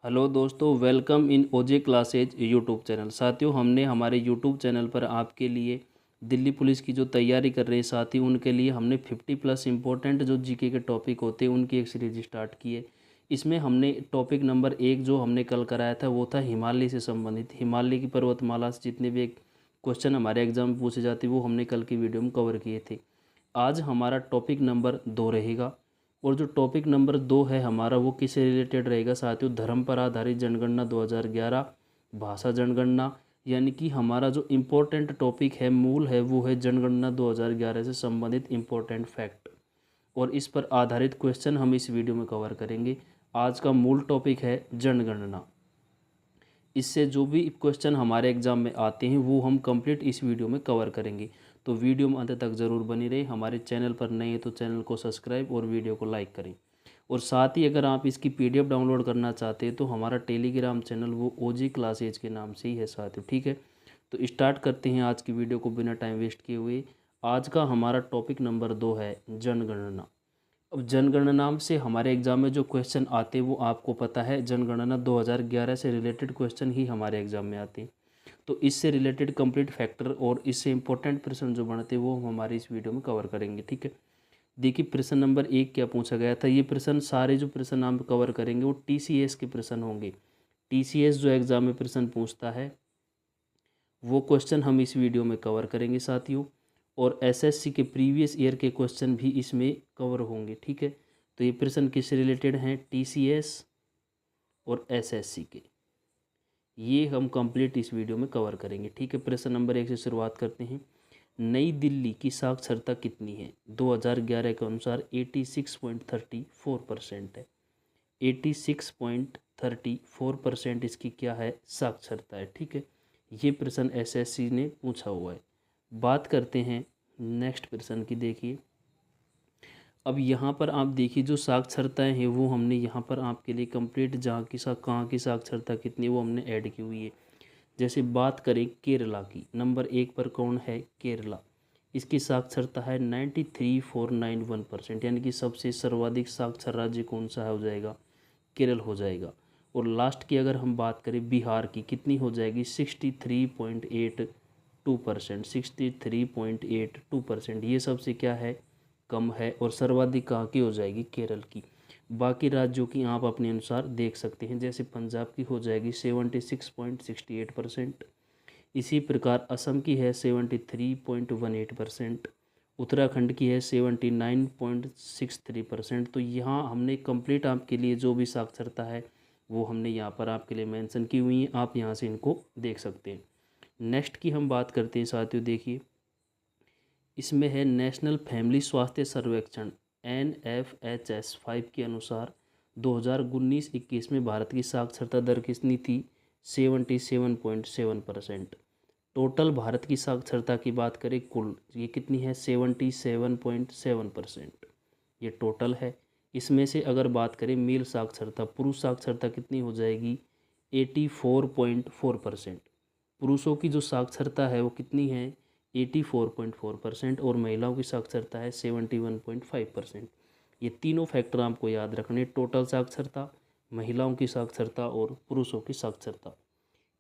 Hello दोस्तों, welcome in ओजे classes YouTube channel. साथियों, हमने हमारे यूट्यूब चैनल पर आपके लिए दिल्ली पुलिस की जो तैयारी कर रहे हैं साथी, उनके लिए हमने 50+ इम्पोर्टेंट जो जीके के टॉपिक होते हैं उनकी एक सीरीज स्टार्ट की है। इसमें हमने टॉपिक नंबर 1 जो हमने कल कराया था वो था हिमालय से संबंधित। हिमालय की पर्वतमाला से जितने भी क्वेश्चन हमारे एग्जाम में पूछे जाते वो हमने कल की वीडियो में कवर किए थे। आज हमारा टॉपिक नंबर 2 रहेगा और जो टॉपिक नंबर 2 है हमारा वो किससे रिलेटेड रहेगा साथियों? धर्म पर आधारित जनगणना 2011, भाषा जनगणना। यानी कि हमारा जो इम्पोर्टेंट टॉपिक है, मूल है, वो है जनगणना 2011 से संबंधित इम्पोर्टेंट फैक्ट, और इस पर आधारित क्वेश्चन हम इस वीडियो में कवर करेंगे। आज का मूल टॉपिक है जनगणना। इससे जो भी क्वेश्चन हमारे एग्जाम में आते हैं वो हम कंप्लीट इस वीडियो में कवर करेंगे। तो वीडियो में अंत तक ज़रूर बनी रहे। हमारे चैनल पर नए हैं तो चैनल को सब्सक्राइब और वीडियो को लाइक करें। और साथ ही अगर आप इसकी पीडीएफ डाउनलोड करना चाहते हैं तो हमारा टेलीग्राम चैनल वो ओजी क्लासेज के नाम से ही है साथियों, ठीक है। तो स्टार्ट करते हैं आज की वीडियो को बिना टाइम वेस्ट किए हुए। आज का हमारा टॉपिक नंबर 2 है जनगणना। अब जनगणना से हमारे एग्जाम में जो क्वेश्चन आते हैं वो आपको पता है, जनगणना 2011 से रिलेटेड क्वेश्चन ही हमारे एग्जाम में आते हैं। तो इससे रिलेटेड कंप्लीट फैक्टर और इससे इंपॉर्टेंट प्रश्न जो बनते हैं वो हम हमारी इस वीडियो में कवर करेंगे, ठीक है। देखिए, प्रश्न नंबर 1 क्या पूछा गया था। ये प्रश्न सारे जो प्रश्न हम कवर करेंगे वो टीसीएस के प्रश्न होंगे। टीसीएस जो एग्जाम में प्रश्न पूछता है वो क्वेश्चन हम इस वीडियो में कवर करेंगे साथियों। और एसएससी के प्रीवियस ईयर के क्वेश्चन भी इसमें कवर होंगे, ठीक है। तो ये प्रश्न किससे रिलेटेड हैं? टीसीएस और एसएससी के। ये हम कंप्लीट इस वीडियो में कवर करेंगे, ठीक है। प्रश्न नंबर 1 से शुरुआत करते हैं। नई दिल्ली की साक्षरता कितनी है? 2011 के अनुसार 86.34% है। 86.34% इसकी क्या है? साक्षरता है, ठीक है। ये प्रश्न एसएससी ने पूछा हुआ है। बात करते हैं नेक्स्ट प्रश्न की। देखिए, अब यहाँ पर आप देखिए जो साक्षरताएं हैं वो हमने यहाँ पर आपके लिए कंप्लीट जहाँ की कहाँ की साक्षरता कितनी वो हमने ऐड की हुई है। जैसे बात करें केरला की, नंबर 1 पर कौन है? केरला। इसकी साक्षरता है 93.491%, यानी कि सबसे सर्वाधिक साक्षर राज्य कौन सा है? हो जाएगा केरल हो जाएगा। और लास्ट की अगर हम बात करें बिहार की, कितनी हो जाएगी? 63.82%। 63.82%, ये सबसे क्या है? कम है। और सर्वाधिक कहाँ की हो जाएगी? केरल की। बाकी राज्यों की आप अपने अनुसार देख सकते हैं। जैसे पंजाब की हो जाएगी 76.68%। इसी प्रकार असम की है 73.18%। उत्तराखंड की है 79.63%। तो यहाँ हमने कंप्लीट आपके लिए जो भी साक्षरता है वो हमने यहाँ पर आपके लिए मेंशन की हुई है। आप यहाँ से इनको देख सकते हैं। नेक्स्ट की हम बात करते हैं साथियों। देखिए, इसमें है नेशनल फैमिली स्वास्थ्य सर्वेक्षण NFHS 5 के अनुसार 2019-21 में भारत की साक्षरता दर कितनी थी? 77.7%। टोटल भारत की साक्षरता की बात करें कुल, ये कितनी है? 77.7%। ये टोटल है। इसमें से अगर बात करें मेल साक्षरता, पुरुष साक्षरता कितनी हो जाएगी? 84.4%। पुरुषों की जो साक्षरता है वो कितनी है? 84.4%। और महिलाओं की साक्षरता है 71.5%। ये तीनों फैक्टर आपको याद रखने, टोटल साक्षरता, महिलाओं की साक्षरता और पुरुषों की साक्षरता।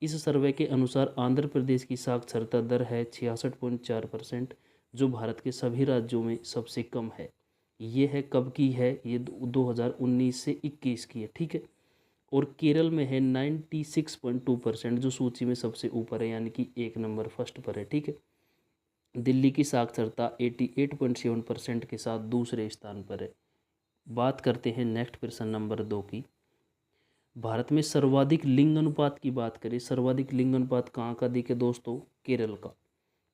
इस सर्वे के अनुसार आंध्र प्रदेश की साक्षरता दर है 66.4%, जो भारत के सभी राज्यों में सबसे कम है। ये है कब की है? ये 2019 से 21 की है, ठीक है। और केरल में है 96.2%, जो सूची में सबसे ऊपर है, यानी कि 1 नंबर फर्स्ट पर है, ठीक है। दिल्ली की साक्षरता 88.7% के साथ दूसरे स्थान पर है। बात करते हैं नेक्स्ट प्रश्न नंबर 2 की। भारत में सर्वाधिक लिंग अनुपात की बात करें, सर्वाधिक लिंग अनुपात कहाँ का दिखे दोस्तों? केरल का,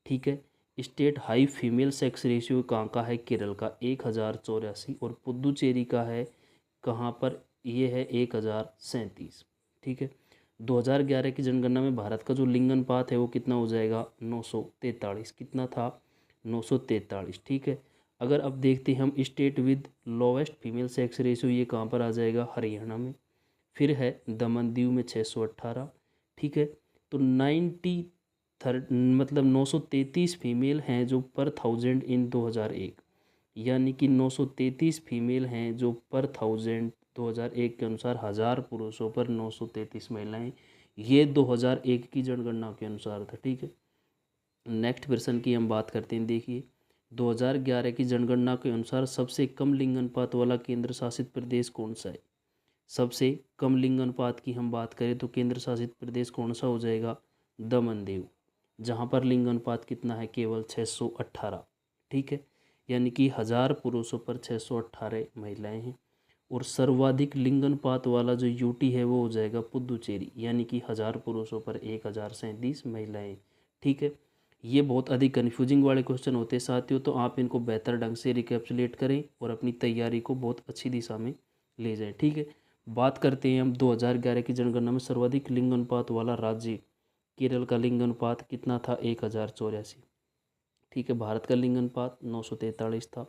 ठीक है। State high female sex ratio कहाँ का है? केरल का 1084। और पुदुचेरी का है कहाँ पर? ये है 1037, ठीक है। 2011 की जनगणना में भारत का जो लिंग अनुपात है वो कितना हो जाएगा? 943। कितना था? 943, ठीक है। अगर अब देखते हैं हम state with lowest female sex ratio, ये कहाँ पर आ जाएगा? हरियाणा में। फिर है दमन दीव में 618, ठीक है। तो 933 फीमेल हैं जो पर 1000 इन 2001, यानी कि 933 फीमेल हैं जो पर 1000 2001 के अनुसार 1000 पुरुषों पर 933 महिलाएं। ये 2001 की जनगणना के अनुसार था, ठीक है। नेक्स्ट प्रश्न की हम बात करते हैं। देखिए 2011 की जनगणना के अनुसार सबसे कम लिंग अनुपात वाला केंद्र शासित प्रदेश कौन सा है? सबसे कम लिंग अनुपात की हम बात करें तो केंद्र शासित प्रदेश कौन सा हो जाएगा? दमन दीव, जहाँ पर लिंग अनुपात कितना है? केवल 618, ठीक है। यानी कि 1000 पुरुषों पर 618 महिलाएं हैं। और सर्वाधिक लिंग अनुपात वाला जो यूटी है वो हो जाएगा पुदुचेरी, यानी कि 1000 पुरुषों पर 1037 महिलाएं, ठीक है। ये बहुत अधिक कन्फ्यूजिंग वाले क्वेश्चन होते हैं साथियों, तो आप इनको बेहतर ढंग से रिकैप्चुलेट करें और अपनी तैयारी को बहुत अच्छी दिशा में ले जाएं, ठीक है। बात करते हैं हम 2011 की जनगणना में सर्वाधिक लिंग अनुपात वाला राज्य। केरल का लिंग अनुपात कितना था? 1084, ठीक है। भारत का लिंग अनुपात 943 था,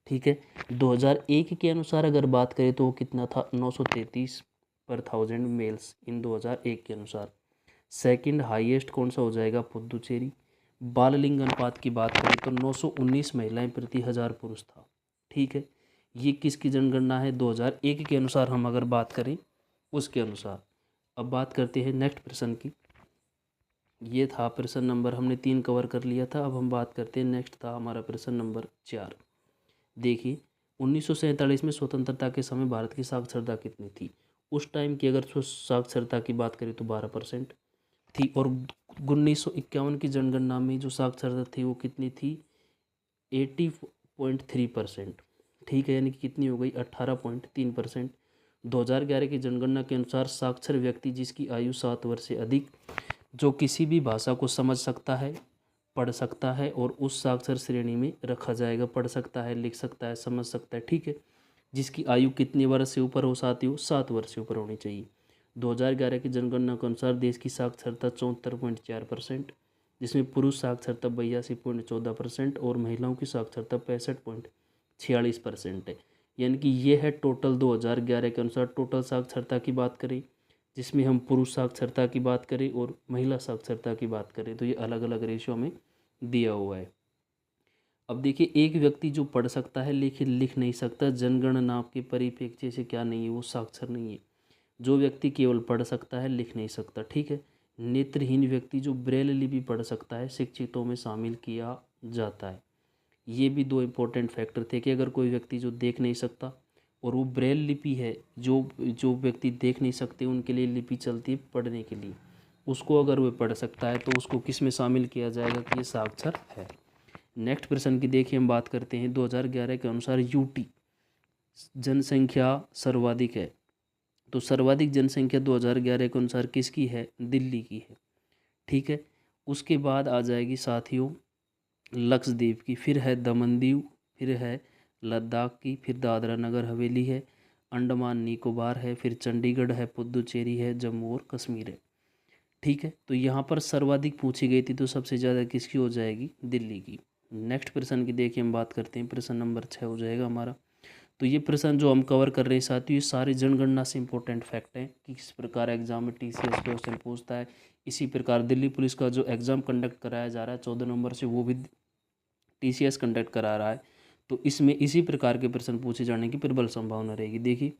ठीक है। 2001 के अनुसार अगर बात करें तो वो कितना था? 933 पर 1000 मेल्स इन 2001 के अनुसार। सेकंड हाईएस्ट कौन सा हो जाएगा? पुदुचेरी। बाल लिंग अनुपात की बात करें तो 919 महिलाएं प्रति 1000 पुरुष था, ठीक है। ये किसकी जनगणना है? 2001 के अनुसार हम अगर बात करें उसके अनुसार। अब बात करते हैं नेक्स्ट प्रश्न की। ये था प्रश्न नंबर, हमने 3 कवर कर लिया था। अब हम बात करते हैं नेक्स्ट था हमारा प्रश्न नंबर 4। देखिए 1947 में स्वतंत्रता के समय भारत की साक्षरता कितनी थी? उस टाइम की अगर साक्षरता की बात करें तो 12% थी। और 1951 की जनगणना में जो साक्षरता थी वो कितनी थी? 80.3%, ठीक है। यानी कि कितनी हो गई? 18.3%। 2011 की जनगणना के अनुसार साक्षर व्यक्ति जिसकी आयु 7 वर्ष से अधिक, जो किसी भी भाषा को समझ सकता है, पढ़ सकता है और उस साक्षर श्रेणी में रखा जाएगा। पढ़ सकता है, लिख सकता है, समझ सकता है, ठीक है। जिसकी आयु कितने वर्ष से ऊपर हो साथियों? 7 वर्ष से ऊपर होनी चाहिए। 2011 की जनगणना के अनुसार देश की साक्षरता 74.4%, जिसमें पुरुष साक्षरता 82.14% और महिलाओं की साक्षरता 65.46% है। यानी कि ये है टोटल 2011 के अनुसार टोटल साक्षरता की बात करें, जिसमें हम पुरुष साक्षरता की बात करें और महिला साक्षरता की बात करें तो ये अलग अलग रेशियो में दिया हुआ है। अब देखिए एक व्यक्ति जो पढ़ सकता है लेकिन लिख नहीं सकता, जनगणना के परिप्रेक्ष्य से क्या नहीं है? वो साक्षर नहीं है। जो व्यक्ति केवल पढ़ सकता है, लिख नहीं सकता, ठीक है। नेत्रहीन व्यक्ति जो ब्रेल लिपि पढ़ सकता है, शिक्षितों में शामिल किया जाता है। ये भी 2 इम्पोर्टेंट फैक्टर थे कि अगर कोई व्यक्ति जो देख नहीं सकता और वो ब्रेल लिपि है, जो जो व्यक्ति देख नहीं सकते उनके लिए लिपि चलती है पढ़ने के लिए, उसको अगर वो पढ़ सकता है तो उसको किस में शामिल किया जाएगा कि ये साक्षर है। नेक्स्ट प्रश्न की देखिए हम बात करते हैं। 2011 के अनुसार यूटी जनसंख्या सर्वाधिक है, तो सर्वाधिक जनसंख्या 2011 के अनुसार किसकी है? दिल्ली की है, ठीक है। उसके बाद आ जाएगी साथियों लक्षद्वीप की, फिर है दमन दीव, फिर है लद्दाख की, फिर दादरा नगर हवेली है, अंडमान निकोबार है, फिर चंडीगढ़ है, पुदुचेरी है, जम्मू और कश्मीर है, ठीक है। तो यहाँ पर सर्वाधिक पूछी गई थी तो सबसे ज़्यादा किसकी हो जाएगी? दिल्ली की। नेक्स्ट प्रश्न की देखिए हम बात करते हैं। प्रश्न नंबर 6 हो जाएगा हमारा। तो ये प्रश्न जो हम कवर कर रहे हैं साथियों, ये सारे जनगणना से इंपॉर्टेंट फैक्ट हैं कि किस प्रकार एग्जाम में टीसीएस क्वेश्चन पूछता है। इसी प्रकार दिल्ली पुलिस का जो एग्ज़ाम कंडक्ट कराया जा रहा है 14 नवंबर से, वो भी टीसीएस कंडक्ट करा रहा है। तो इसमें इसी प्रकार के प्रश्न पूछे जाने की प्रबल संभावना रहेगी। देखिए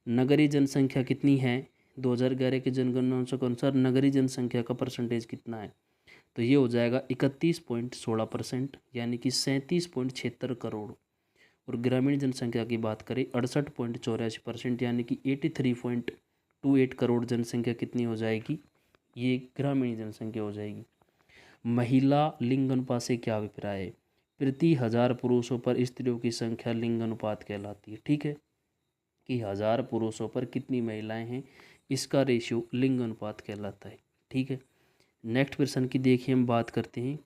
नगरीय जनसंख्या कितनी है? 2011 के जनगणना के अनुसार नगरीय जनसंख्या का परसेंटेज कितना है? तो ये हो जाएगा 31.16%, यानी कि 37.76 करोड़। और ग्रामीण जनसंख्या की बात करें 68.84%, यानी कि 83.28 करोड़ जनसंख्या कितनी हो जाएगी? ये ग्रामीण जनसंख्या हो जाएगी। महिला लिंग अनुपात से क्या अभिप्राय है? प्रति 1000 पुरुषों पर स्त्रियों की संख्या लिंग अनुपात कहलाती है, ठीक है। कि 1000 पुरुषों पर कितनी महिलाएं हैं, इसका रेशियो लिंग अनुपात कहलाता है, ठीक है। नेक्स्ट प्रश्न की देखिए हम बात करते हैं।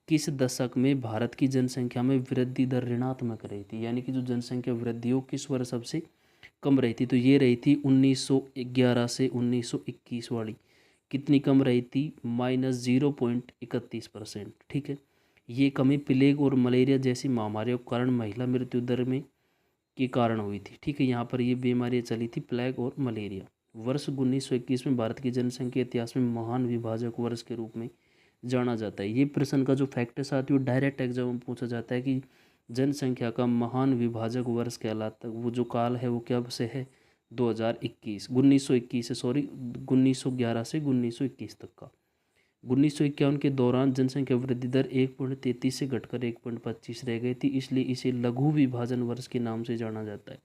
किस दशक में भारत की जनसंख्या में वृद्धि दर ऋणात्मक रही थी? यानी कि जो जनसंख्या वृद्धि हो किस वर्ष सबसे कम रही थी? तो ये रही थी 1911 से 1921 वाली। कितनी कम रही थी? -0.31%, ठीक है। ये कमी प्लेग और मलेरिया जैसी महामारियों के कारण महिला मृत्यु दर में के कारण हुई थी, ठीक है। यहाँ पर ये बीमारियाँ चली थी प्लेग और मलेरिया। वर्ष 1921 में भारत की जनसंख्या इतिहास में महान विभाजक वर्ष के रूप में जाना जाता है। ये प्रश्न का जो फैक्ट है साथियों डायरेक्ट एग्जाम में पूछा जाता है कि जनसंख्या का महान विभाजक वर्ष कहलाता है। वो जो काल है वो कब से है? 2021 1921 से 1911 से 1921 तक का। 1951 के दौरान जनसंख्या वृद्धि दर 1.33 से घटकर 1.25 रह गई थी, इसलिए इसे लघु विभाजन वर्ष के नाम से जाना जाता है।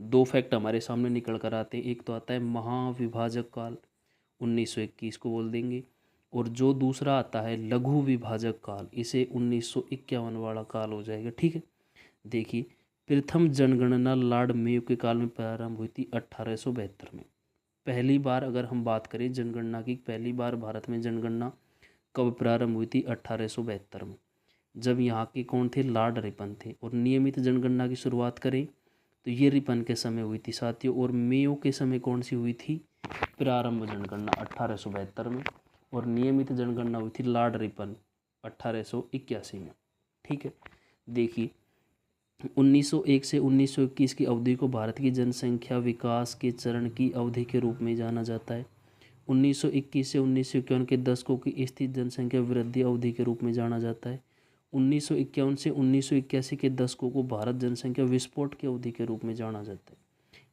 दो फैक्ट हमारे सामने निकल कर आते हैं। एक तो आता है महाविभाजक काल, 1921 को बोल देंगे, और जो दूसरा आता है लघु विभाजक काल, इसे 1951 वाला काल हो जाएगा। ठीक है, देखिए प्रथम जनगणना लॉर्ड मेयो के काल में प्रारंभ हुई थी 1872 में। पहली बार अगर हम बात करें जनगणना की, पहली बार भारत में जनगणना कब प्रारंभ हुई थी? 1872 में, जब यहाँ के कौन थे? लॉर्ड रिपन थे। और नियमित जनगणना की शुरुआत करें तो ये रिपन के समय हुई थी साथियों, और मेयो के समय कौन सी हुई थी? प्रारंभ जनगणना 1872 में, और नियमित जनगणना हुई थी लॉर्ड रिपन 1881 में। ठीक है, देखिए 1901 से 1921 की अवधि को भारत की जनसंख्या विकास के चरण की अवधि के रूप में जाना जाता है। 1921 से 1951 के दशकों की स्थिर जनसंख्या वृद्धि अवधि के रूप में जाना जाता है। 1951 से 1981 के दशकों को भारत जनसंख्या विस्फोट की अवधि के रूप में जाना जाता है।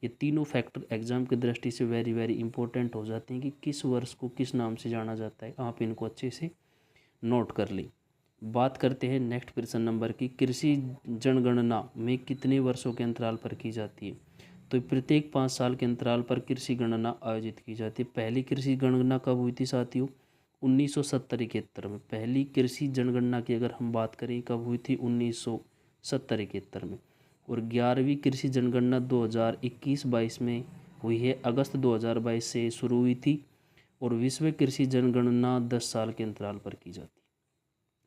ये तीनों फैक्टर एग्जाम की दृष्टि से वेरी वेरी इंपॉर्टेंट हो जाते हैं कि किस वर्ष को किस नाम से जाना जाता है, आप इनको अच्छे से नोट कर लें। बात करते हैं नेक्स्ट प्रश्न नंबर की, कृषि जनगणना में कितने वर्षों के अंतराल पर की जाती है? तो प्रत्येक 5 साल के अंतराल पर कृषि गणना आयोजित की जाती है। पहली कृषि गणना कब हुई थी साथियों? 1970-71 में। पहली कृषि जनगणना की अगर हम बात करें कब हुई थी? 1970-71 में। और 11वीं कृषि जनगणना 2021-22 में हुई है, अगस्त 2022 से शुरू हुई थी। और विश्व कृषि जनगणना 10 साल के अंतराल पर की जाती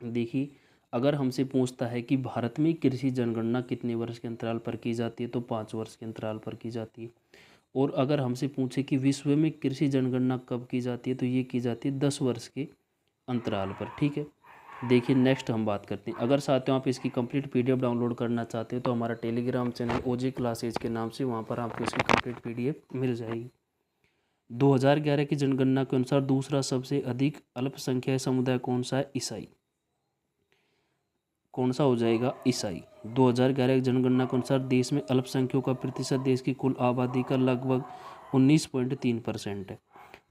है। देखिए अगर हमसे पूछता है कि भारत में कृषि जनगणना कितने वर्ष के अंतराल पर की जाती है, तो 5 वर्ष के अंतराल पर की जाती है। और अगर हमसे पूछे कि विश्व में कृषि जनगणना कब की जाती है, तो ये की जाती है 10 वर्ष के अंतराल पर। ठीक है, देखिए नेक्स्ट हम बात करते हैं। अगर साथियों आप इसकी कंप्लीट पीडीएफ डाउनलोड करना चाहते हो तो हमारा टेलीग्राम चैनल ओजे क्लासेज के नाम से, वहाँ पर आपको इसकी कंप्लीट पीडीएफ मिल जाएगी। 2011 की जनगणना के अनुसार दूसरा सबसे अधिक अल्पसंख्यक समुदाय कौन सा है? ईसाई। कौन सा हो जाएगा? ईसाई। 2011 की जनगणना के अनुसार देश में अल्पसंख्यकों का प्रतिशत देश की कुल आबादी का लगभग 19.3% है।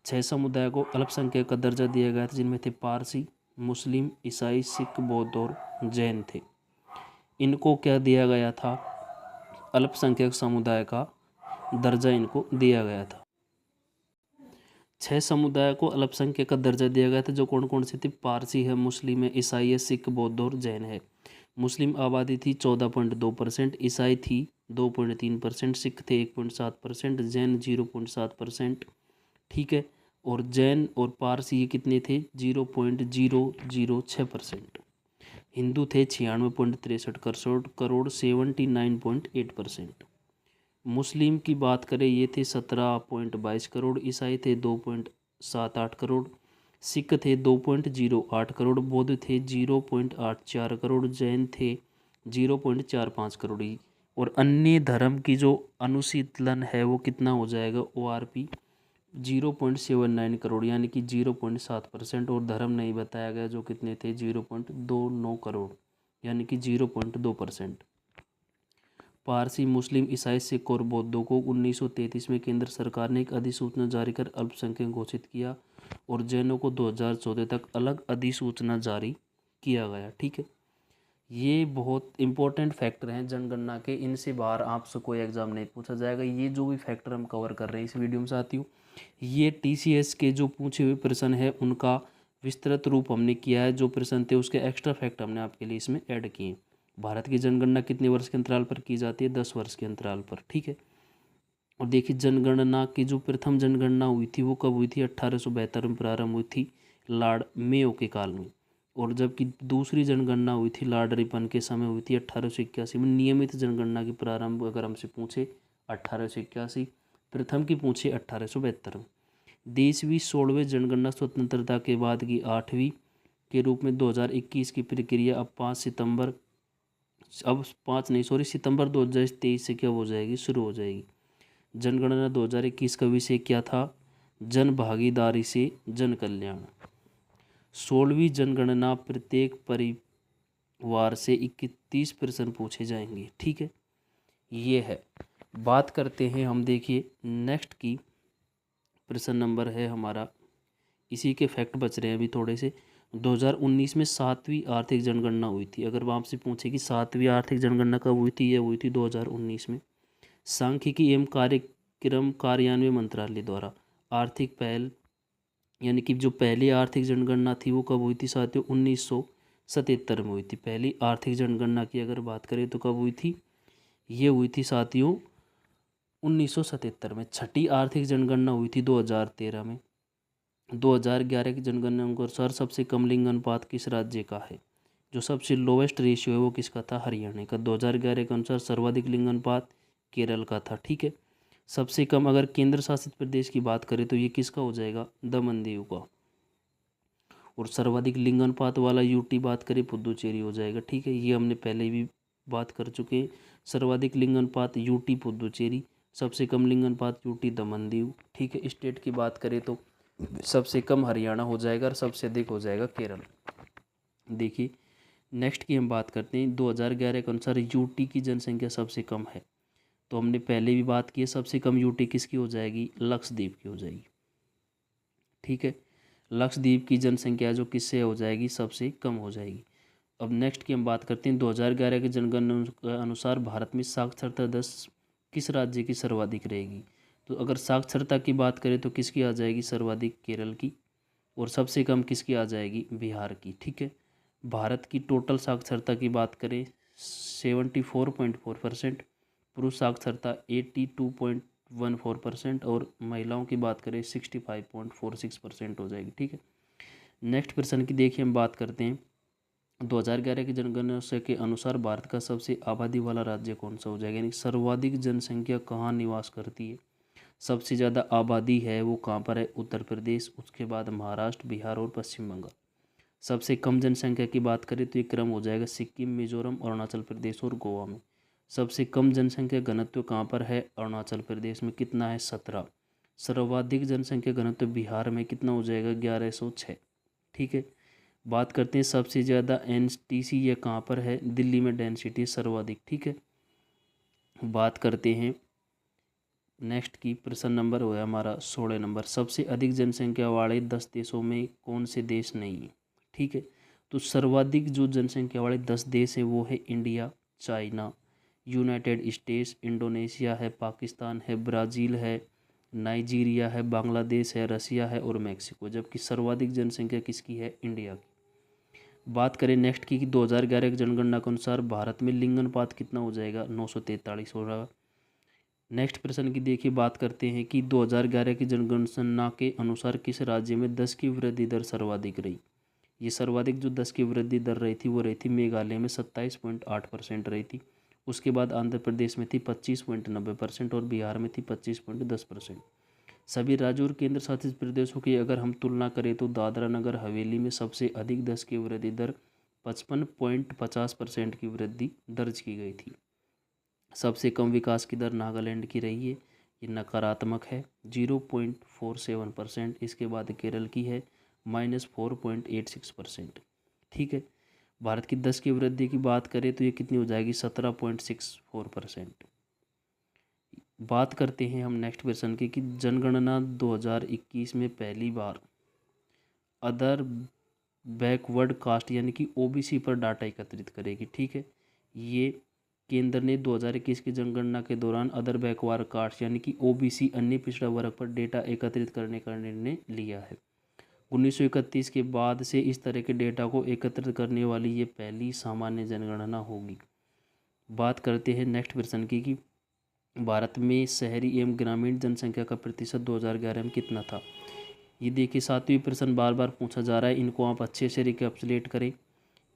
6 समुदाय को अल्पसंख्यक का दर्जा दिया गया था, जिनमें थे पारसी, मुस्लिम, ईसाई, सिख, बौद्ध और जैन थे। इनको क्या दिया गया था? अल्पसंख्यक समुदाय का दर्जा इनको दिया गया था। 6 समुदाय को अल्पसंख्यक का दर्जा दिया गया था, जो कौन कौन से थे? पारसी है, मुस्लिम है, ईसाई है, सिख, बौद्ध और जैन है। मुस्लिम आबादी थी 14.2%, ईसाई थी 2.3%, सिख थे 1.7%, जैन 0.7%। ठीक है, और जैन और पारसी ये कितने थे? 0.006%। हिंदू थे 96.63 करोड़ 79.8%। मुस्लिम की बात करें ये थे 17.22 करोड़, ईसाई थे 2.78 करोड़, सिख थे 2.08 करोड़, बौद्ध थे 0.84 करोड़, जैन थे 0.45 करोड़। और अन्य धर्म की जो अनुशीलन है वो कितना हो जाएगा? ORP 0.79 करोड़, यानी कि 0.7%। और धर्म नहीं बताया गया, जो कितने थे? 0.29 करोड़, यानी कि 0.2%। पारसी, मुस्लिम, ईसाई, सिख और बौद्धों को 1933 में केंद्र सरकार ने एक अधिसूचना जारी कर अल्पसंख्यक घोषित किया, और जैनों को 2014 तक अलग अधिसूचना जारी किया गया। ठीक है, ये बहुत इंपॉर्टेंट फैक्टर हैं जनगणना के, इनसे बाहर आपसे कोई एग्जाम नहीं पूछा जाएगा। ये जो भी फैक्टर हम कवर कर रहे हैं इस वीडियो में साथियों, ये TCS के जो पूछे हुए प्रश्न है उनका विस्तृत रूप हमने किया है। जो प्रश्न थे उसके एक्स्ट्रा फैक्ट हमने आपके लिए इसमें ऐड किए। भारत की जनगणना कितने वर्ष के अंतराल पर की जाती है? 10 वर्ष के अंतराल पर। ठीक है, और देखिए जनगणना की जो प्रथम जनगणना हुई थी वो कब हुई थी? 1872 में प्रारंभ हुई थी लॉर्ड मेयो के काल में। और जबकि दूसरी जनगणना हुई थी लॉर्ड रिपन के समय हुई थी 1881 में। नियमित जनगणना की प्रारंभ अगर हमसे पूछे 1881, प्रथम की पूछे 1872 में। देशवीं 16वें जनगणना स्वतंत्रता के बाद की 8वीं के रूप में 2021 की प्रक्रिया अब 5 सितंबर 2023 से क्या हो जाएगी? शुरू हो जाएगी। जनगणना 2021 का विषय क्या था? जन भागीदारी से जन कल्याण। 16वीं जनगणना प्रत्येक परिवार से 31 प्रश्न पूछे जाएंगे। ठीक है, ये है। बात करते हैं हम, देखिए नेक्स्ट की प्रश्न नंबर है हमारा, इसी के फैक्ट बच रहे हैं अभी थोड़े से। 2019 में 7वीं आर्थिक जनगणना हुई थी। अगर वो आपसे पूछे कि 7वीं आर्थिक जनगणना कब हुई थी, ये हुई थी 2019 में। सांख्यिकी एवं कार्यक्रम कार्यान्वयन मंत्रालय द्वारा आर्थिक पहल यानी कि जो पहली आर्थिक जनगणना थी वो कब हुई थी साथियों, 1977 में हुई थी। पहली आर्थिक जनगणना की अगर बात करें तो कब हुई थी, ये हुई थी साथियों 1977 में। छठी आर्थिक जनगणना हुई थी 2013 में। 2011 की जनगणना के अनुसार सबसे कम लिंग अनुपात किस राज्य का है, जो सबसे लोवेस्ट रेशियो है वो किसका था, हरियाणा का। 2011 के अनुसार सर्वाधिक लिंग अनुपात केरल का था, ठीक है। सबसे कम अगर केंद्र शासित प्रदेश की बात करें तो ये किसका हो जाएगा, दमन दीव का। और सर्वाधिक लिंग अनुपात वाला यूटी बात करें पुदुचेरी हो जाएगा, ठीक है। ये हमने पहले भी बात कर चुके हैं। सर्वाधिक लिंग अनुपात यूटी पुदुचेरी, सबसे कम लिंग अनुपात यूटी दमन दीव, ठीक है। स्टेट की बात करें तो सबसे कम हरियाणा हो जाएगा और सबसे अधिक हो जाएगा केरल। देखिए नेक्स्ट की हम बात करते हैं। 2011 के अनुसार यूटी की जनसंख्या सबसे कम है, तो हमने पहले भी बात की है, सबसे कम यूटी किसकी हो जाएगी, लक्षद्वीप की हो जाएगी, ठीक है। लक्षद्वीप की जनसंख्या जो किससे हो जाएगी, सबसे कम हो जाएगी। अब नेक्स्ट की हम बात करते हैं। 2011 के जनगणना के अनुसार भारत में साक्षरता दर किस राज्य की सर्वाधिक रहेगी, तो अगर साक्षरता की बात करें तो किसकी आ जाएगी, सर्वाधिक केरल की, और सबसे कम किसकी आ जाएगी, बिहार की, ठीक है। भारत की टोटल साक्षरता की बात करें 74.4%, पुरुष साक्षरता 82.14% और महिलाओं की बात करें 65.46% हो जाएगी, ठीक है। नेक्स्ट प्रश्न की देखिए हम बात करते हैं। 2011 की जनगणना के अनुसार भारत का सबसे आबादी वाला राज्य कौन सा हो जाएगा, यानी सर्वाधिक जनसंख्या कहाँ निवास करती है, सबसे ज़्यादा आबादी है वो कहाँ पर है, उत्तर प्रदेश, उसके बाद महाराष्ट्र, बिहार और पश्चिम बंगाल। सबसे कम जनसंख्या की बात करें तो ये क्रम हो जाएगा सिक्किम, मिजोरम, अरुणाचल प्रदेश और गोवा में। सबसे कम जनसंख्या घनत्व कहाँ पर है, अरुणाचल प्रदेश में, कितना है, 17। सर्वाधिक जनसंख्या घनत्व बिहार में कितना हो जाएगा, 1106, ठीक है। बात करते हैं सबसे ज़्यादा एनटीसी ये कहाँ पर है, दिल्ली में डेंसिटी सर्वाधिक, ठीक है। बात करते हैं नेक्स्ट की, प्रश्न नंबर हो है हमारा 16 नंबर, सबसे अधिक जनसंख्या वाले 10 देशों में कौन से देश नहीं है, ठीक है। तो सर्वाधिक जो जनसंख्या वाले 10 देश हैं वो है India, China, United states, Indonesia है, पाकिस्तान है, ब्राज़ील है, नाइजीरिया है, बांग्लादेश है, रसिया है और मैक्सिको, जबकि सर्वाधिक जनसंख्या किसकी है, इंडिया की। बात करें नेक्स्ट की कि 2011 की जनगणना के अनुसार भारत में लिंग अनुपात कितना हो जाएगा, 943 हो रहा। नेक्स्ट प्रश्न की देखिए बात करते हैं कि 2011 की जनगणना के अनुसार किस राज्य में 10 की वृद्धि दर सर्वाधिक रही। ये सर्वाधिक जो 10 की वृद्धि दर रही थी वो रही थी मेघालय में 27.8% रही थी। उसके बाद आंध्र प्रदेश में थी 25.90% और बिहार में थी 25.10%। सभी राज्यों और केंद्र शासित प्रदेशों की अगर हम तुलना करें तो दादरा नगर हवेली में सबसे अधिक 10 की वृद्धि दर 55.50% की वृद्धि दर्ज की गई थी। सबसे कम विकास की दर नागालैंड की रही है, ये नकारात्मक है 0.47%। इसके बाद केरल की है -4.86%, ठीक है। भारत की 10 की वृद्धि की बात करें तो ये कितनी हो जाएगी, 17.64%। बात करते हैं हम नेक्स्ट क्वेश्चन की कि जनगणना 2021 में पहली बार अदर बैकवर्ड कास्ट यानी कि ओबीसी पर डाटा एकत्रित करेगी, ठीक है। ये केंद्र ने 2021 की जनगणना के दौरान अदर बैकवर्ड कास्ट यानी कि ओबीसी अन्य पिछड़ा वर्ग पर डेटा एकत्रित करने का निर्णय लिया है। 1931 के बाद से इस तरह के डेटा को एकत्रित करने वाली ये पहली सामान्य जनगणना होगी। बात करते हैं नेक्स्ट प्रश्न की कि भारत में शहरी एवं ग्रामीण जनसंख्या का प्रतिशत 2011 में कितना था। ये देखिए 7वीं प्रश्न बार बार पूछा जा रहा है, इनको आप अच्छे से रिकैप्सुलेट करें।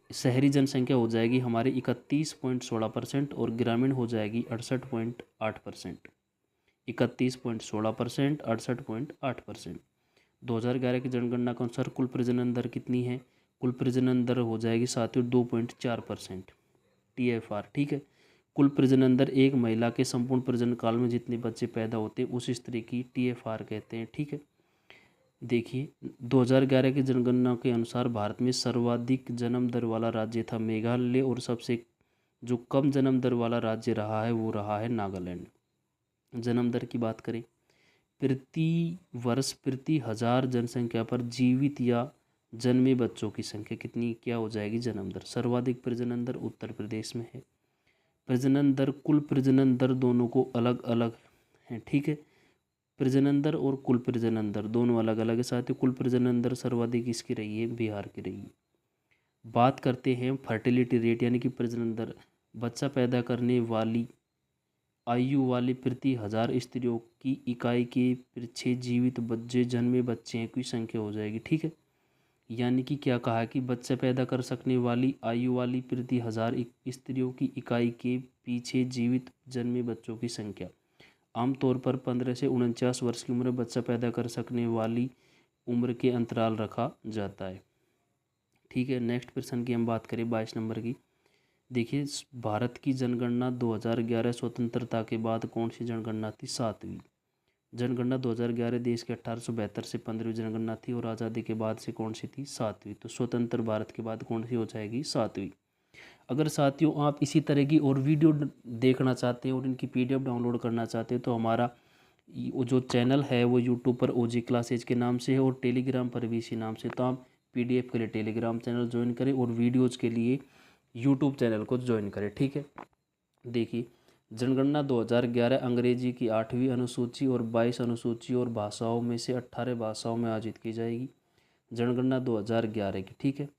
शहरी जनसंख्या हो जाएगी हमारी 31.16% और ग्रामीण हो जाएगी 68.8%। 31.16%, 68.8%। 2011 की जनगणना के अनुसार कुल प्रजनन दर कितनी है, कुल प्रजनन दर हो जाएगी साथियों 2.4% TFR, ठीक है। कुल प्रजनन दर एक महिला के संपूर्ण प्रजनन काल में जितने बच्चे पैदा होते हैं उस स्त्री की TFR कहते हैं, ठीक है। देखिए 2011 की जनगणना के अनुसार भारत में सर्वाधिक जन्म दर वाला राज्य था मेघालय और सबसे जो कम जन्म दर वाला राज्य रहा है वो रहा है नागालैंड। जन्म दर की बात करें, प्रति वर्ष प्रति हजार जनसंख्या पर जीवित या जन्मे बच्चों की संख्या कितनी क्या हो जाएगी जन्म दर। सर्वाधिक प्रजनन दर उत्तर प्रदेश में है। प्रजनन दर कुल प्रजनन दर दोनों को अलग अलग है, ठीक है। प्रजनन दर और कुल प्रजनन दर दोनों अलग अलग है साथियों। कुल प्रजनन दर सर्वाधिक किसकी रही है, बिहार की रही है। बात करते हैं फर्टिलिटी रेट यानी कि प्रजनन दर, बच्चा पैदा करने वाली आयु वाली प्रति हजार स्त्रियों की इकाई के पीछे जीवित बच्चे जन्मे बच्चे की संख्या हो जाएगी, ठीक है। यानी कि क्या कहा कि बच्चा पैदा कर सकने वाली आयु वाली प्रति हजार स्त्रियों की इकाई के पीछे जीवित जन्मे बच्चों की संख्या। आमतौर पर 15 से 49 वर्ष की उम्र में बच्चा पैदा कर सकने वाली उम्र के अंतराल रखा जाता है, ठीक है। नेक्स्ट प्रश्न की हम बात करें 22 नंबर की। देखिए, भारत की जनगणना 2011 स्वतंत्रता के बाद कौन सी जनगणना थी, 7वीं जनगणना 2011 देश के 1872 से 15वीं जनगणना थी और आज़ादी के बाद से कौन सी थी, 7वीं। तो स्वतंत्र भारत के बाद कौन सी हो जाएगी, 7वीं। अगर साथियों आप इसी तरह की और वीडियो देखना चाहते हैं और इनकी PDF डाउनलोड करना चाहते हैं तो हमारा जो चैनल है वो यूट्यूब पर OJ क्लासेज के नाम से है और टेलीग्राम पर भी इसी नाम से। तो आप PDF के लिए टेलीग्राम चैनल ज्वाइन करें और वीडियोज़ के लिए यूट्यूब चैनल को ज्वाइन करें, ठीक है। देखिए, जनगणना 2011 अंग्रेजी की 8वीं अनुसूची और 22 अनुसूची और भाषाओं में से 18 भाषाओं में आयोजित की जाएगी, जनगणना 2011 की, ठीक है।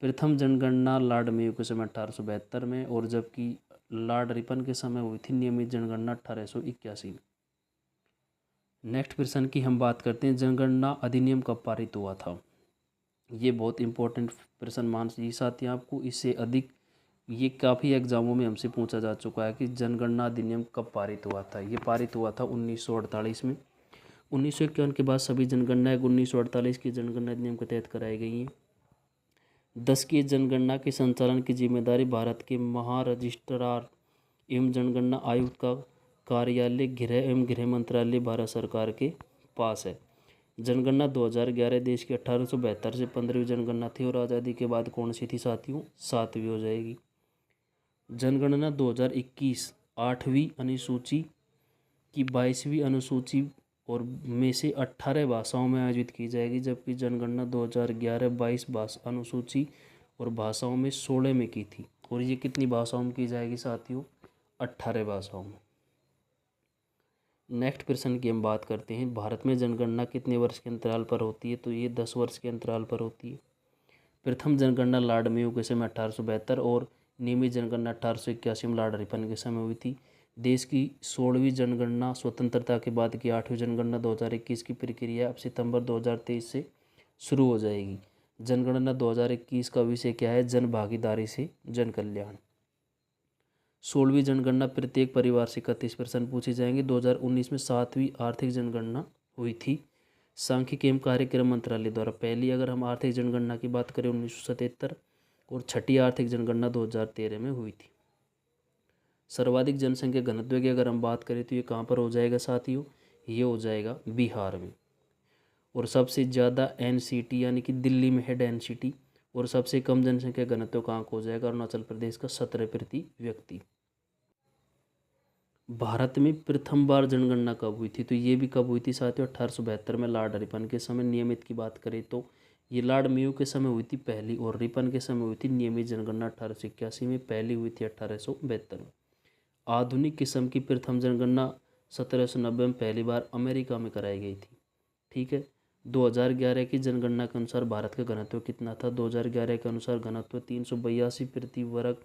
प्रथम जनगणना लॉर्ड मेयो के समय 1872 में और जबकि लॉर्ड रिपन के समय हुई थी नियमित जनगणना 1881 में। नेक्स्ट प्रश्न की हम बात करते हैं, जनगणना अधिनियम कब पारित हुआ था। ये बहुत इंपॉर्टेंट प्रश्न मान लीजिए साथी आपको, इससे अधिक ये काफ़ी एग्जामों में हमसे पूछा जा चुका है कि जनगणना अधिनियम कब पारित हुआ था। ये पारित हुआ था 1948 में। 1951 के बाद सभी जनगणनाएं 1948 की जनगणना अधिनियम के तहत कराई गई हैं। 10 की जनगणना के संचालन की जिम्मेदारी भारत के महारजिस्ट्रार एवं जनगणना आयुक्त का कार्यालय गृह एवं गृह मंत्रालय भारत सरकार के पास है। जनगणना 2011 देश की 1872 से 15वीं जनगणना थी और आज़ादी के बाद कौन सी थी साथियों, 7वीं हो जाएगी। जनगणना 2021 8वीं अनुसूची की 22वीं अनुसूची और में से 18 भाषाओं में आयोजित की जाएगी, जबकि जनगणना 2011 22 भाषा अनुसूची और भाषाओं में 16 में की थी। और ये कितनी भाषाओं में की जाएगी साथियों, 18 भाषाओं में। नेक्स्ट प्रश्न की हम बात करते हैं, भारत में जनगणना कितने वर्ष के अंतराल पर होती है। तो ये 10 वर्ष के अंतराल पर होती है। प्रथम जनगणना लॉर्ड मेयो के समय 1872 और नियमित जनगणना 1881 में लॉर्ड रिपन के समय हुई थी। देश की 16वीं जनगणना स्वतंत्रता के बाद की 8वीं जनगणना 2021 की प्रक्रिया अब सितंबर 2023 से शुरू हो जाएगी। जनगणना 2021 का विषय क्या है, जन भागीदारी से जन कल्याण। 16वीं जनगणना प्रत्येक परिवार से 31 प्रश्न पूछे जाएंगे। 2019 में 7वीं आर्थिक जनगणना हुई थी सांख्यिकी एवं कार्यक्रम मंत्रालय द्वारा। पहली अगर हम आर्थिक जनगणना की बात करें 1977 और छठी आर्थिक जनगणना 2013 में हुई थी। सर्वाधिक जनसंख्या घनत्व की अगर हम बात करें तो ये कहाँ पर हो जाएगा साथियों, ये हो जाएगा बिहार में। और सबसे ज़्यादा NCT यानी कि दिल्ली में है डेंसिटी। और सबसे कम जनसंख्या घनत्व कहाँ हो जाएगा, अरुणाचल प्रदेश का 17 प्रति व्यक्ति। भारत में प्रथम बार जनगणना कब हुई थी, तो ये भी कब हुई थी साथियों, 1872 में लॉर्ड रिपन के समय। नियमित की बात करें तो ये लॉर्ड मेयो के समय हुई थी पहली और रिपन के समय हुई थी नियमित जनगणना 1881 में, पहली हुई थी 1872 में। आधुनिक किस्म की प्रथम जनगणना 1790 में पहली बार अमेरिका में कराई गई थी, ठीक है। 2011 की जनगणना के अनुसार भारत का घनत्व कितना था। 2011 के अनुसार घनत्व 382 प्रति वर्ग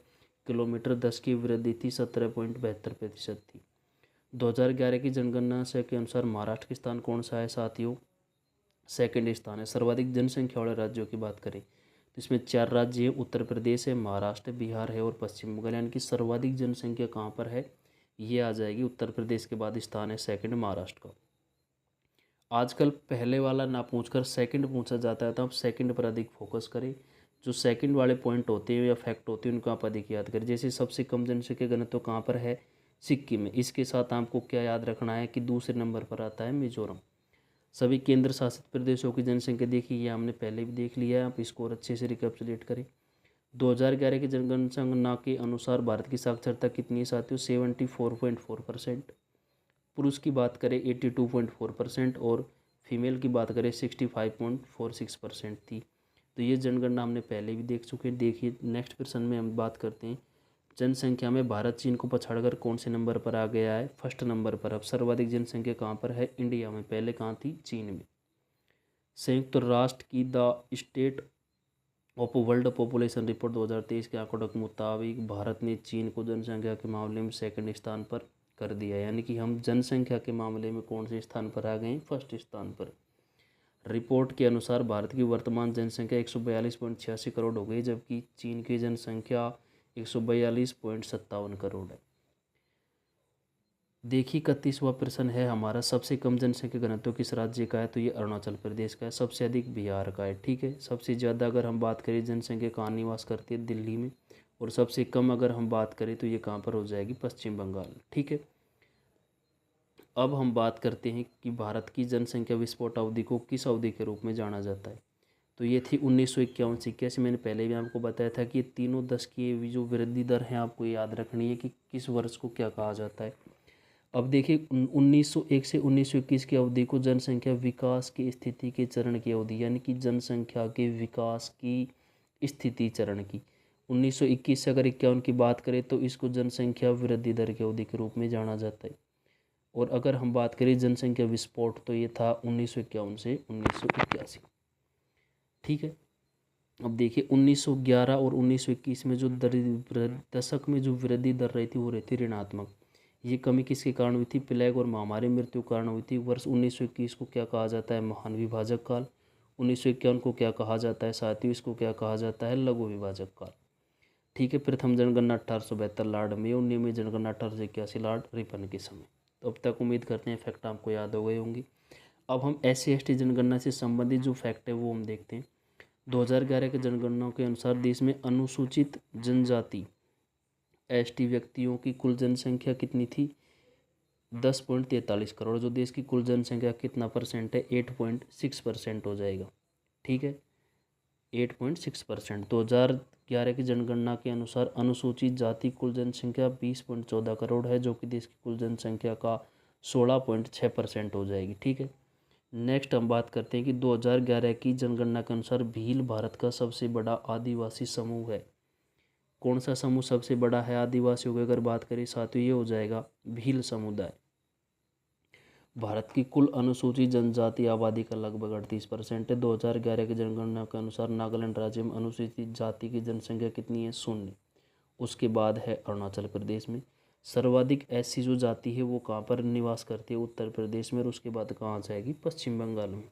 किलोमीटर, 10 की वृद्धि थी, 17.72% थी। 2011 की जनगणना से के अनुसार महाराष्ट्र का स्थान कौन सा है साथियों, सेकंड स्थान है। सर्वाधिक जनसंख्या वाले राज्यों की बात करें तो इसमें 4 राज्य हैं, उत्तर प्रदेश है, महाराष्ट्र, बिहार है और पश्चिम बंगाल। यानी कि सर्वाधिक जनसंख्या कहाँ पर है, ये आ जाएगी उत्तर प्रदेश के बाद स्थान है सेकंड महाराष्ट्र का। आजकल पहले वाला ना पूछकर सेकंड पूछा जाता है, तो आप सेकंड पर अधिक फोकस करें। जो सेकंड वाले पॉइंट होते हैं या फैक्ट होते हैं उनको आप अधिक याद करें। जैसे सबसे कम जनसंख्या घनत्व कहाँ पर है, सिक्किम में। इसके साथ आपको क्या याद रखना है कि दूसरे नंबर पर आता है मिजोरम। सभी केंद्र शासित प्रदेशों की जनसंख्या देखिए, ये हमने पहले भी देख लिया है, आप इसको और अच्छे से रिकैप्चुलेट करें। 2011 की जनगणना के अनुसार भारत की साक्षरता कितनी है साथियों, 74.4%। पुरुष की बात करें 82.4% और फीमेल की बात करें 65.46% थी। तो ये जनगणना हमने पहले भी देख चुके हैं। देखिए नेक्स्ट क्वेश्चन में हम बात करते हैं जनसंख्या में भारत चीन को पछाड़कर कौन से नंबर पर आ गया है। फर्स्ट नंबर पर। अब सर्वाधिक जनसंख्या कहाँ पर है? इंडिया में। पहले कहाँ थी? चीन में। संयुक्त राष्ट्र की the state of world population report 2023 के आंकड़ों के मुताबिक भारत ने चीन को जनसंख्या के मामले में सेकंड स्थान पर कर दिया। यानी कि हम जनसंख्या के मामले में कौन से स्थान पर आ गए हैं? फर्स्ट स्थान पर। रिपोर्ट के अनुसार भारत की वर्तमान जनसंख्या 142.86 करोड़ हो गई, जबकि चीन की जनसंख्या 142.57 करोड़ है। देखिए 31वां प्रश्न है हमारा, सबसे कम जनसंख्या घनत्व किस राज्य का है? तो ये अरुणाचल प्रदेश का है। सबसे अधिक बिहार का है। ठीक है। सबसे ज़्यादा अगर हम बात करें जनसंख्या कहाँ निवास करती है? दिल्ली में। और सबसे कम अगर हम बात करें तो ये कहाँ पर हो जाएगी? पश्चिम बंगाल। ठीक है। अब हम बात करते हैं कि भारत की जनसंख्या विस्फोट अवधि को किस अवधि के रूप में जाना जाता है। तो ये थी 1951 से 81। मैंने पहले भी आपको बताया था कि ये तीनों दशकीय जो वृद्धि दर हैं आपको याद रखनी है कि किस वर्ष को क्या कहा जाता है। अब देखिए 1901 से 1921 की अवधि को जनसंख्या विकास की स्थिति के चरण की अवधि, यानी कि जनसंख्या के विकास की स्थिति चरण की। 1921 से अगर 51 की बात करें तो इसको जनसंख्या वृद्धि दर की अवधि के रूप में जाना जाता है। और अगर हम बात करें जनसंख्या विस्फोट तो ये था 1951 से 1981। ठीक है। अब देखिए 1911 और 1921 में जो दशक में जो वृद्धि दर रही थी वो रही थी ऋणात्मक। ये कमी किसके कारण हुई थी? प्लेग और महामारी मृत्यु के कारण हुई थी। वर्ष 1921 को क्या कहा जाता है? महान विभाजक काल। 1951 को क्या कहा जाता है साथियों? इसको क्या कहा जाता है? लघु विभाजक काल। ठीक है। प्रथम जनगणना 1872 लॉर्ड मेयो, नियमित जनगणना 1881 लॉर्ड रिपन के समय। तो अब तक उम्मीद करते हैं फैक्ट आपको याद हो गए होंगे। अब हम SC/ST जनगणना से संबंधित जो फैक्ट है वो हम देखते हैं। 2011 के जनगणना के अनुसार देश में अनुसूचित जनजाति ST व्यक्तियों की कुल जनसंख्या कितनी थी? 10.43 करोड़। जो देश की कुल जनसंख्या कितना परसेंट है? 8.6% हो जाएगा। ठीक है। 8.6%। 2011 की जनगणना के अनुसार अनुसूचित जाति कुल जनसंख्या 20.14 करोड़ है, जो कि देश की कुल जनसंख्या का 16.6% हो जाएगी। ठीक है। नेक्स्ट हम बात करते हैं कि 2011 की जनगणना के अनुसार भील भारत का सबसे बड़ा आदिवासी समूह है। कौन सा समूह सबसे बड़ा है आदिवासियों की अगर बात करें साथियों? ये हो जाएगा भील समुदाय। भारत की कुल अनुसूचित जनजाति आबादी का लगभग 38% है। 2011 की जनगणना के अनुसार नागालैंड राज्य में अनुसूचित जाति की जनसंख्या कितनी है? 0। उसके बाद है अरुणाचल प्रदेश में। सर्वाधिक ऐसी जो जाति है वो कहाँ पर निवास करती है? उत्तर प्रदेश में। और उसके बाद कहाँ आ जाएगी? पश्चिम बंगाल में।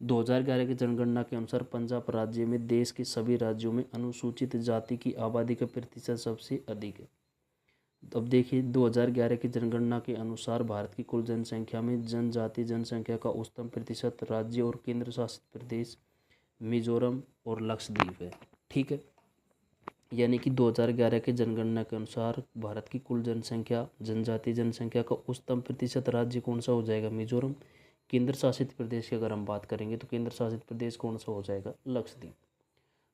2011 की जनगणना के अनुसार पंजाब राज्य में देश के सभी राज्यों में अनुसूचित जाति की आबादी का प्रतिशत सबसे अधिक है। अब देखिए 2011 की जनगणना के अनुसार भारत की कुल जनसंख्या में जनजाति जनसंख्या का उच्चतम प्रतिशत राज्य और केंद्र शासित प्रदेश मिजोरम और लक्षद्वीप है। ठीक है। यानी कि 2011 के जनगणना के अनुसार भारत की कुल जनसंख्या जनजाति जनसंख्या का उच्चतम प्रतिशत राज्य कौन सा हो जाएगा? मिजोरम। केंद्र शासित प्रदेश की अगर हम बात करेंगे तो केंद्र शासित प्रदेश कौन सा हो जाएगा? लक्षद्वीप।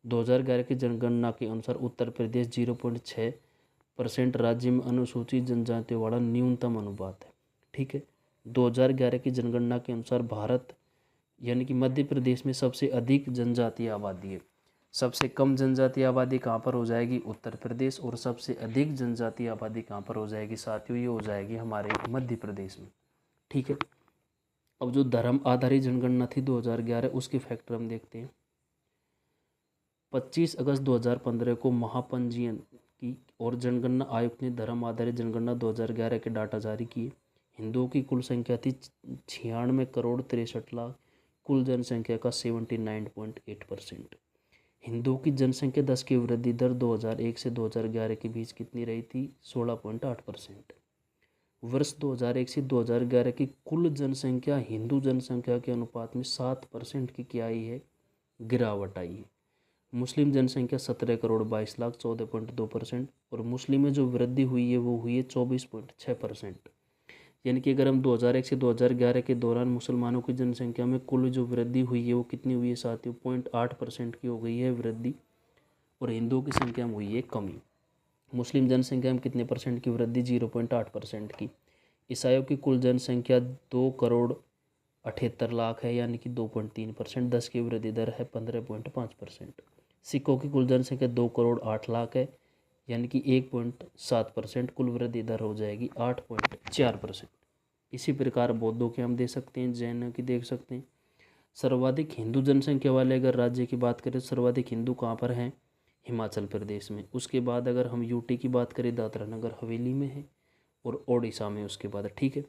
2011 की जनगणना के अनुसार उत्तर प्रदेश 0.6% राज्य में अनुसूचित जनजातियों वाला न्यूनतम अनुपात है। ठीक है। 2011 की जनगणना के अनुसार भारत यानी कि मध्य प्रदेश में सबसे अधिक जनजातीय आबादी है। सबसे कम जनजातीय आबादी कहाँ पर हो जाएगी? उत्तर प्रदेश। और सबसे अधिक जनजातीय आबादी कहाँ पर हो जाएगी साथियों? ये हो जाएगी हमारे मध्य प्रदेश में। ठीक है। अब जो धर्म आधारित जनगणना थी 2011 उसके फैक्टर हम देखते हैं। 25 अगस्त 2015 को महापंजीयन की और जनगणना आयोग ने धर्म आधारित जनगणना 2011 के डाटा जारी किए। हिंदुओं की कुल संख्या थी 96,63,63,00,000। कुल जनसंख्या का 79.8%। हिंदुओं की जनसंख्या 10 की वृद्धि दर 2001 से 2011 के बीच कितनी रही थी? 16.8%। वर्ष 2001 से 2011 की कुल जनसंख्या हिंदू जनसंख्या के अनुपात में 7% की क्या आई है? गिरावट आई है। मुस्लिम जनसंख्या 17,22,00,000 14.2%। और मुस्लिम में जो वृद्धि हुई है वो हुई है 24.6%। यानी कि अगर हम 2001 से 2011 के दौरान मुसलमानों की जनसंख्या में कुल जो वृद्धि हुई है वो कितनी हुई है साथियों? 0.8% की हो गई है वृद्धि। और हिंदुओं की संख्या में हुई है कमी। मुस्लिम जनसंख्या में कितने परसेंट की वृद्धि? 0.8% की। ईसाइयों की कुल जनसंख्या 2,78,00,000 है, यानी कि 2.3%। 10 की वृद्धि दर है 15.5%। सिखों की कुल जनसंख्या 2,08,00,000 है, यानी कि 1.7%। कुल वृद्धि दर हो जाएगी 8.4%। इसी प्रकार बौद्धों के हम दे सकते हैं, जैनों की देख सकते हैं। सर्वाधिक हिंदू जनसंख्या वाले अगर राज्य की बात करें, सर्वाधिक हिंदू कहाँ पर हैं? हिमाचल प्रदेश में। उसके बाद अगर हम यूटी की बात करें, दादरा नगर हवेली में है, और ओडिशा में उसके बाद। ठीक है,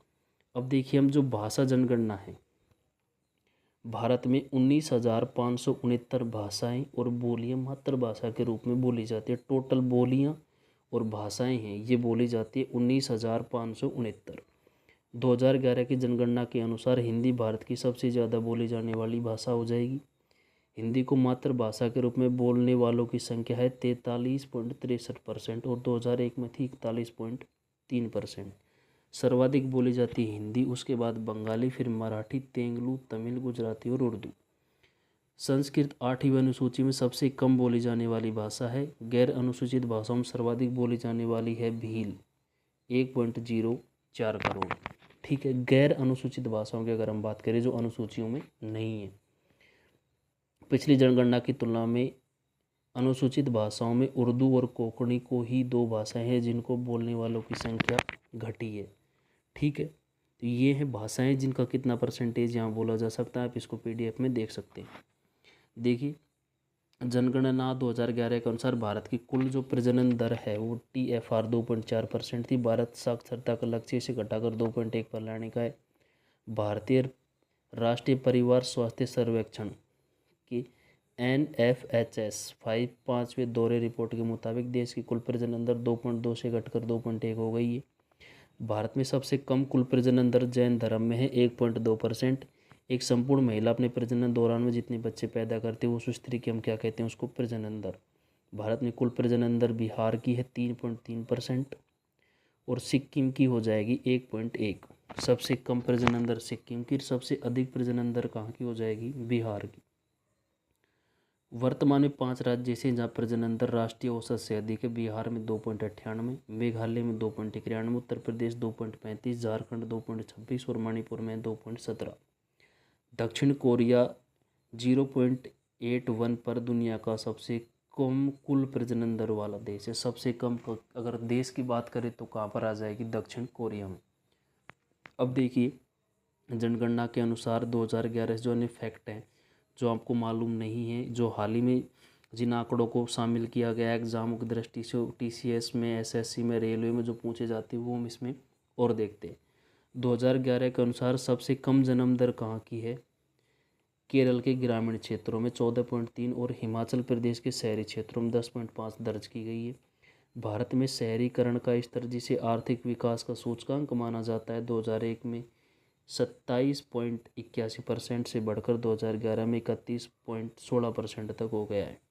अब देखिए हम जो भाषा जनगणना है, भारत में 19,569 भाषाएं और बोलियां मातृभाषा के रूप में बोली जाती है। टोटल बोलियां और भाषाएं हैं ये बोली जाती है 19,569। 2011 की जनगणना के अनुसार हिंदी भारत की सबसे ज़्यादा बोली जाने वाली भाषा हो जाएगी। हिंदी को मातृभाषा के रूप में बोलने वालों की संख्या है 43.63% और 2001 में थी 41.3%। सर्वाधिक बोली जाती है हिंदी, उसके बाद बंगाली, फिर मराठी, तेलुगु, तमिल, गुजराती और उर्दू। संस्कृत 8वीं अनुसूची में सबसे कम बोली जाने वाली भाषा है। गैर अनुसूचित भाषाओं में सर्वाधिक बोली जाने वाली है भील, 1.04 करोड़। ठीक है, गैर अनुसूचित भाषाओं की अगर हम बात करें जो अनुसूचियों में नहीं है, पिछली जनगणना की तुलना में अनुसूचित भाषाओं में उर्दू और कोंकणी को ही 2 भाषाएं हैं जिनको बोलने वालों की संख्या घटी है। ठीक है, तो ये है भाषाएं जिनका कितना परसेंटेज यहाँ बोला जा सकता है। आप इसको पीडीएफ में देख सकते हैं। देखिए, जनगणना 2011 के अनुसार भारत की कुल जो प्रजनन दर है वो TFR 2.4% थी। भारत साक्षरता का लक्ष्य से घटाकर 2.1 पर लाने का है। भारतीय राष्ट्रीय परिवार स्वास्थ्य सर्वेक्षण की NFHS 5वें दौरे रिपोर्ट के मुताबिक देश की कुल प्रजनन दर 2.2 से घटकर 2.1 हो गई है। भारत में सबसे कम कुल प्रजनन दर जैन धर्म में है, 1.2%। एक संपूर्ण महिला अपने प्रजनन दौरान में जितने बच्चे पैदा करते हैं उस स्त्री की हम क्या कहते हैं? उसको प्रजनन दर। भारत में कुल प्रजनन दर बिहार की है 3.3% और सिक्किम की हो जाएगी 1.1। सबसे कम प्रजनन दर सिक्किम की, सबसे अधिक प्रजनन दर कहाँ की हो जाएगी? बिहार की। वर्तमान में 5 राज्य ऐसे जहाँ प्रजनन दर राष्ट्रीय औसत से अधिक है। बिहार में 2.98, मेघालय में 2.91, उत्तर प्रदेश 2.35, झारखंड 2.26 और मणिपुर में 2.17। दक्षिण कोरिया 0.81 पर दुनिया का सबसे कम कुल प्रजनन दर वाला देश है। सबसे कम अगर देश की बात करें तो कहाँ पर आ जाएगी? दक्षिण कोरिया में। अब देखिए, जनगणना के अनुसार 2011 जो अन्य फैक्ट हैं जो आपको मालूम नहीं है, जो हाल ही में जिन आंकड़ों को शामिल किया गया एग्जामों की दृष्टि से, TCS में, SSC में, रेलवे में जो पूछे जाते हैं वो हम इसमें और देखते हैं। 2011 के अनुसार सबसे कम जन्म दर कहाँ की है? केरल के ग्रामीण क्षेत्रों में 14.3 और हिमाचल प्रदेश के शहरी क्षेत्रों में 10.5 दर्ज की गई है। भारत में शहरीकरण का स्तर, जिसे आर्थिक विकास का सूचकांक माना जाता है, 2001 में 27.81% से बढ़कर 2011 में 31.16% तक हो गया है।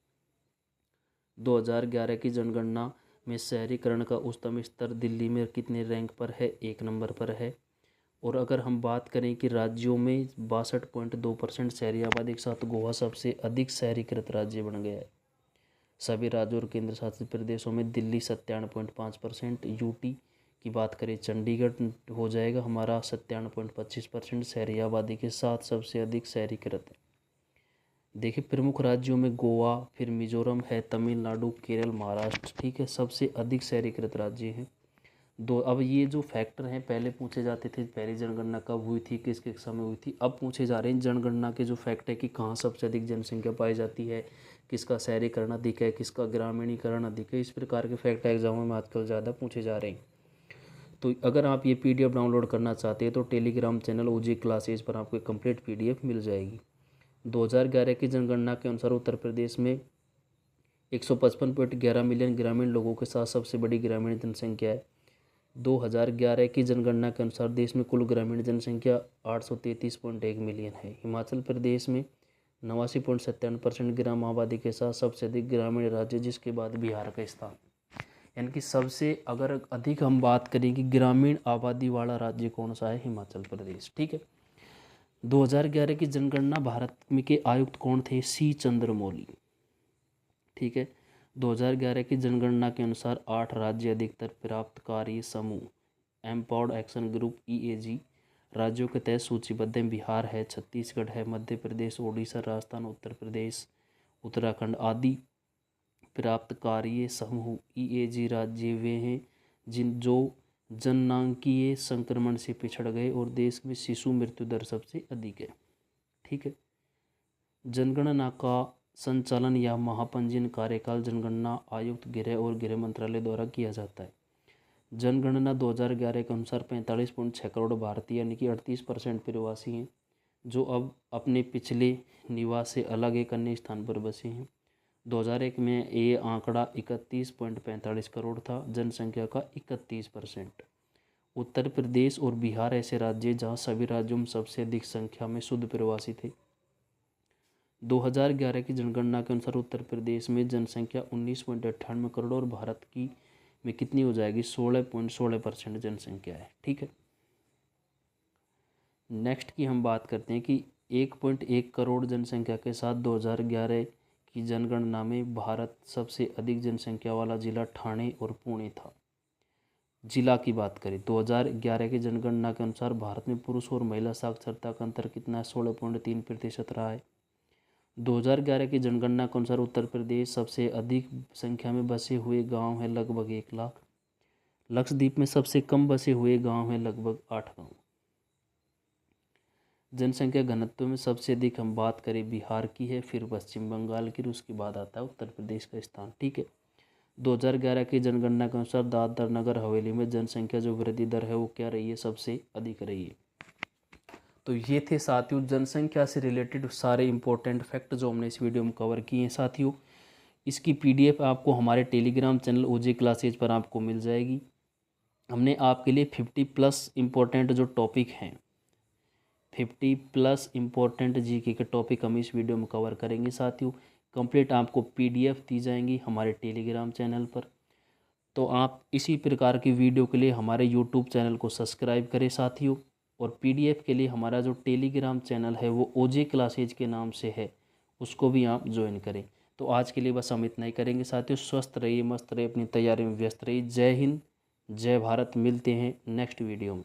2011 की जनगणना में शहरीकरण का उच्चतम स्तर दिल्ली में कितने रैंक पर है? 1 नंबर पर है। और अगर हम बात करें कि राज्यों में 62.2% शहरी आबादी के साथ गोवा सबसे अधिक शहरीकृत राज्य बन गया है। सभी राज्यों और केंद्र शासित प्रदेशों में दिल्ली 97.5%, यूटी की बात करें चंडीगढ़ हो जाएगा हमारा 97.25% शहरी आबादी के साथ सबसे अधिक शहरीकृत है। देखिए, प्रमुख राज्यों में गोवा, फिर मिजोरम है, तमिलनाडु, केरल, महाराष्ट्र। ठीक है, सबसे अधिक शहरीकृत राज्य हैं। अब ये जो फैक्टर हैं पहले पूछे जाते थे, पहली जनगणना कब हुई थी, किसके समय हुई थी, अब पूछे जा रहे हैं जनगणना के जो फैक्ट है कि कहाँ सबसे अधिक जनसंख्या पाई जाती है, किसका शहरीकरण अधिक है, किसका ग्रामीणीकरण अधिक है। इस प्रकार के फैक्ट एग्जामों में आजकल ज़्यादा पूछे जा रहे हैं। तो अगर आप ये PDF डाउनलोड करना चाहते हैं तो टेलीग्राम चैनल OJ क्लासेज पर आपको कंप्लीट PDF मिल जाएगी। 2011 की जनगणना के अनुसार उत्तर प्रदेश में 155.11 मिलियन ग्रामीण लोगों के साथ सबसे बड़ी ग्रामीण जनसंख्या है। 2011 की जनगणना के अनुसार देश में कुल ग्रामीण जनसंख्या 833.1 मिलियन है। हिमाचल प्रदेश में 89.57% ग्राम आबादी के साथ सबसे अधिक ग्रामीण राज्य, जिसके बाद बिहार का स्थान। यानी कि सबसे अगर अधिक हम बात करें कि ग्रामीण आबादी वाला राज्य कौन सा है? हिमाचल प्रदेश। ठीक है, 2011 की जनगणना भारत में के आयुक्त कौन थे? C चंद्रमौली। ठीक है, 2011 की जनगणना के अनुसार 8 राज्य अधिकतर प्राप्तकारी समूह एम्पावर्ड एक्शन ग्रुप EAG राज्यों के तहत सूचीबद्ध हैं। बिहार है, छत्तीसगढ़ है, मध्य प्रदेश, ओडिशा, राजस्थान, उत्तर प्रदेश, उत्तराखंड आदि। प्राप्त कार्य समूह EAG राज्य वे हैं जो जननांकीय संक्रमण से पिछड़ गए और देश में शिशु मृत्यु दर सबसे अधिक है। ठीक है। जनगणना का संचालन या महापंजीयन कार्यकाल जनगणना आयुक्त गृह और गृह मंत्रालय द्वारा किया जाता है। जनगणना 2011 के अनुसार 45.6 करोड़ भारतीय यानी कि 38% प्रवासी हैं जो अब अपने पिछले निवास से अलग एक अन्य स्थान पर बसे हैं। 2001 में ये आंकड़ा 31.45 करोड़ था, जनसंख्या का 31%। उत्तर प्रदेश और बिहार ऐसे राज्य जहां सभी राज्यों में सबसे अधिक संख्या में शुद्ध प्रवासी थे। 2011 की जनगणना के अनुसार उत्तर प्रदेश में जनसंख्या 19.98 करोड़ और भारत की में कितनी हो जाएगी 16.16% जनसंख्या है। ठीक है। नेक्स्ट की हम बात करते हैं कि 1.1 करोड़ जनसंख्या के साथ 2011 की जनगणना में भारत सबसे अधिक जनसंख्या वाला जिला ठाणे और पुणे था। जिला की बात करें 2011 की जनगणना के अनुसार भारत में पुरुष और महिला साक्षरता का अंतर कितना है 16.3% रहा है। 2011 की जनगणना के अनुसार उत्तर प्रदेश सबसे अधिक संख्या में बसे हुए गांव है लगभग 1 लाख। लक्षद्वीप में सबसे कम बसे हुए गांव है लगभग 8 गांव। जनसंख्या घनत्व में सबसे अधिक हम बात करें बिहार की है, फिर पश्चिम बंगाल की, उसके बाद आता है उत्तर प्रदेश का स्थान। ठीक है। 2011 की जनगणना के अनुसार दादरा नगर हवेली में जनसंख्या जो वृद्धि दर है वो क्या रही है सबसे अधिक रही है। तो ये थे साथियों जनसंख्या से रिलेटेड सारे इंपॉर्टेंट फैक्ट जो हमने इस वीडियो में कवर किए हैं। साथियों इसकी PDF आपको हमारे टेलीग्राम चैनल OJ क्लासेज पर आपको मिल जाएगी। हमने आपके लिए 50+ इम्पोर्टेंट जो टॉपिक हैं 50+ इम्पोर्टेंट GK के टॉपिक हम इस वीडियो में कवर करेंगे। साथियों कंप्लीट आपको PDF दी जाएंगी हमारे टेलीग्राम चैनल पर। तो आप इसी प्रकार की वीडियो के लिए हमारे YouTube चैनल को सब्सक्राइब करें साथियों। और PDF के लिए हमारा जो टेलीग्राम चैनल है वो OJ क्लासेज के नाम से है, उसको भी आप ज्वाइन करें। तो आज के लिए बस हम इतना ही करेंगे साथियों। स्वस्थ रहिए, मस्त रहिए, अपनी तैयारी में व्यस्त रहिए। जय हिंद, जय भारत। मिलते हैं नेक्स्ट वीडियो में।